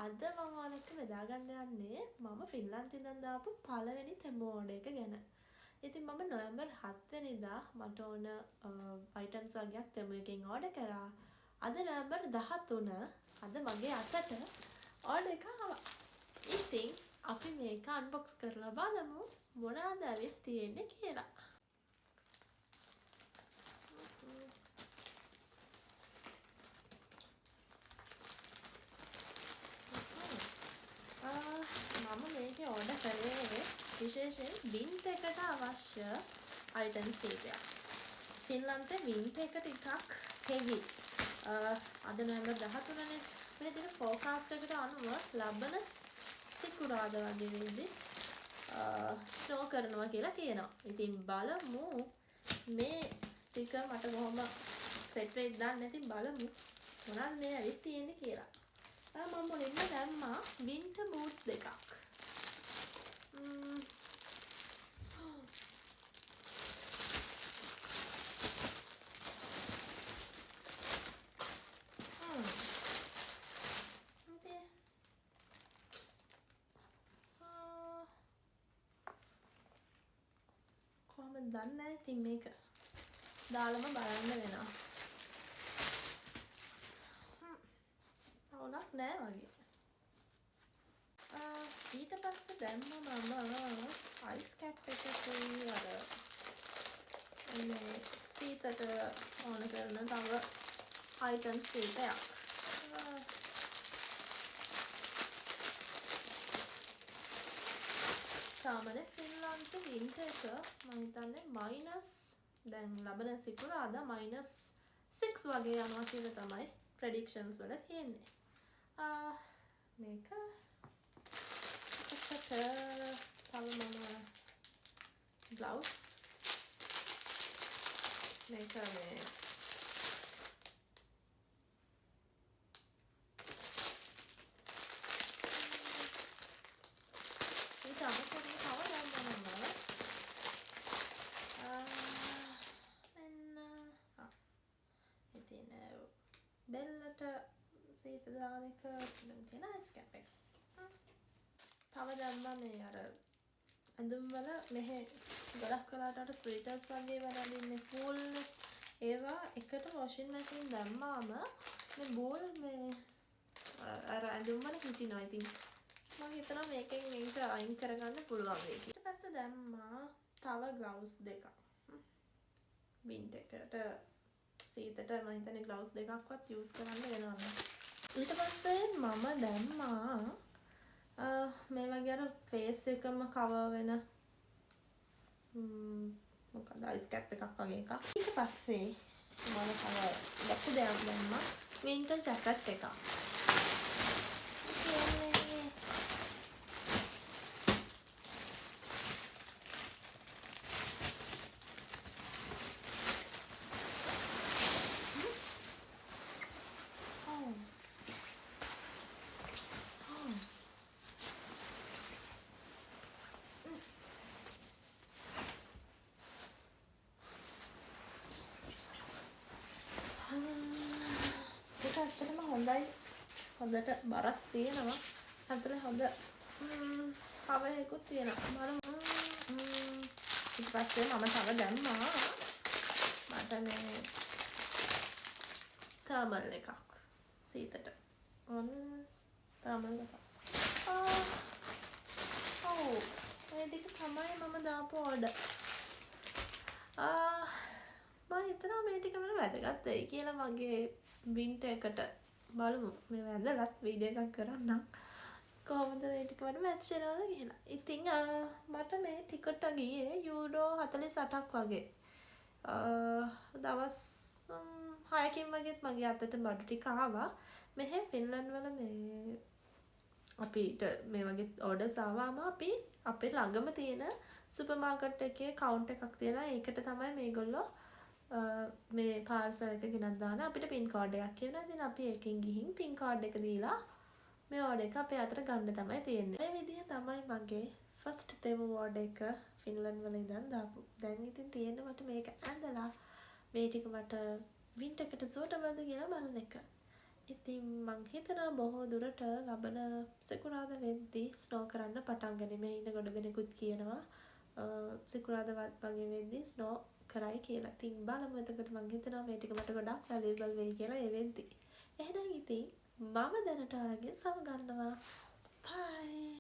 අද මම ඔයාලට බෙදා ගන්න යන්නේ මම ෆින්ලන්තේ ඉඳන් දාපු පළවෙනි තෙමු ඕඩර් එක ගැන. ඉතින් මම නොවැම්බර් 7 වෙනිදා මට ඕන අයිටම්ස් වර්ගයක් තෙමු එකෙන් ඕඩර් කරා. අද නොවැම්බර් 13 අද මගේ අතට ඕඩර් එක ආවා. ඉතින් අපි මේක අන්බොක්ස් කරලා බලමු මොනවද ඇවිත් තියෙන්නේ කියලා. මම මේකේ ඕඩර් කරේ විශේෂයෙන් වින්ටර් එකට අවශ්‍ය අයිටම්ස් ටිකක්. ෆින්ලන්තේ වින්ටර් එක ටිකක් හෙවි. අද නොවැම්බර් 13නේ මේ තියෙන ෆෝකාස්ට් එකට අනුව ලබන සිකුරාදා වගේ වෙද්දී ස්නෝ කරනවා කියලා කියනවා. ඉතින් බලමු මේ ටික මට කොහොම සෙට් වෙයිද දන්නේ. ඉතින් බලමු මොනවද මේ ඇවිත් තියෙන්නේ කියලා. මම මුලින්ම දැම්මා වින්ටර් බූට්ස් දෙකක්. කොහොමද දන්නේ නැහැ. ඉතින් මේක දාලම බලන්න වෙනවා. අවුලක් නෑ වගේ. ඊට පස්සේ දැම්මම මම අයිස් කැප් එකකුයි අර මේ සීතට ඕන කරන තව අයිටම්ස් ටිකක්. සාමාන්‍ය ෆින්ලන්තේ වින්ටර් එක මම හිතන්නේ මයිනස් දැන් ලබන සිකුරාදා මයිනස් 6 වගේ යනවා කියලා තමයි ප්‍රෙඩික්ෂන්ස් වල තියෙන්නේ. මේක එකට තව මම ග්ලව්ස් මේක මේ බෙල්ලට සීත දාන එක තියෙන අයිස් කැප් එක. තව දැම්මා මේ අර ඇඳුම් වල මෙහෙ ගොඩක් වෙලාවට අර ස්වීටර්ස් වගේ වලඳින්නේ බෝල් ඒවා එකට වොෂින් මැෂින් දැම්මාම මේ බෝල් මේ අර ඇඳුම් වල හිටිනවා. ඉතින් මම හිතනවා මේකෙන් මේක අයින් කරගන්න පුළුවන් වෙයි. ඊට පස්සේ දැම්මා තව ග්ලව්ස් දෙකක්. වින්ටර් එකට සීතට මම හිතන්නේ ග්ලව්ස් දෙකක්වත් යූස් කරන්න වෙනවා. ඊට පස්සේ මම දැම්මා මේ වගේ අර ෆේස් එකම කවර් වෙන මොකක්ද අයිස් කැප් එකක් වගේ එකක්. ඊට පස්සේ මම තව ලොකු දෙයක් දැම්මා වින්ටර් ජැකට් එකක්. ඒක ඇත්තටම හොඳයි. හොඳට බරක් තියෙනවා. අතට හොඳ කවර් එකකුත් තියෙනවා. ඊට පස්සේ මම තව දැම්මා මට මේ තර්මල් එකක් සීතට. තර්මල් එකක්. මේ ටික තමයි මම දාපු ඕඩර්. මම හිතනවා මේ ටික මට වැදගත් වෙයි කියලා මගේ වින්ටර් එකට. බලමු මේ වැදගත් වීඩියෝ එකක් කරන්නම් කොහොමද මේ ටික මට මැච් වෙනවද කියලා. ඉතින් මට මේ ටිකට ගියේ යූරෝ 48ක් වගේ. දවස් 6කින් වගේත් මගේ අතට බඩු ටික ආවා. මෙහෙ ෆින්ලන්ඩ් වල මේ අපිට මේ වගේ ඕඩර්ස් ආවම අපි අපේ ළඟම තියෙන සුපර් මාකට් එකේ කවුන්ට් එකක් තියෙනවා. ඒකට තමයි මේගොල්ලෝ මේ පාර්සල් එක ගෙනත් දාන අපිට පින් කෝඩ් එකක් කියනවා. ඉතින් අපි ඒකෙන් ගිහින් පින් කෝඩ් එක දීලා මේ ඕඩර් එක අපේ අතට ගන්න තමයි තියෙන්නේ. මේ විදිහ තමයි මගේ ෆස්ට් තෙමු ඕඩර් එක ෆින්ලන්ඩ් වල ඉඳන් දාපු. දැන් ඉතින් තියෙන්නේ මට මේක ඇඳලා මේ ටික මට වින්ටර් එකට සූටබල්ද කියලා බලන එක. ඉතින් මං හිතනවා බොහෝ දුරට ලබන සිකුරාදා වෙද්දී ස්නෝ කරන්න පටන් ගනී. මේ ඉන්න ගොඩ දෙනෙකුත් කියනවා සිකුරාදා වගේ වෙද්දී ස්නෝ කරයි කියලා. ඉතින් බලමු එතකොට මං හිතනවා මේ ටික මට ගොඩක් වැලියබල් වෙයි කියලා ඒ වෙද්දී. එහෙනම් ඉතින් මම දැනට ඔයාලගෙන් සමු ගන්නවා. බයි.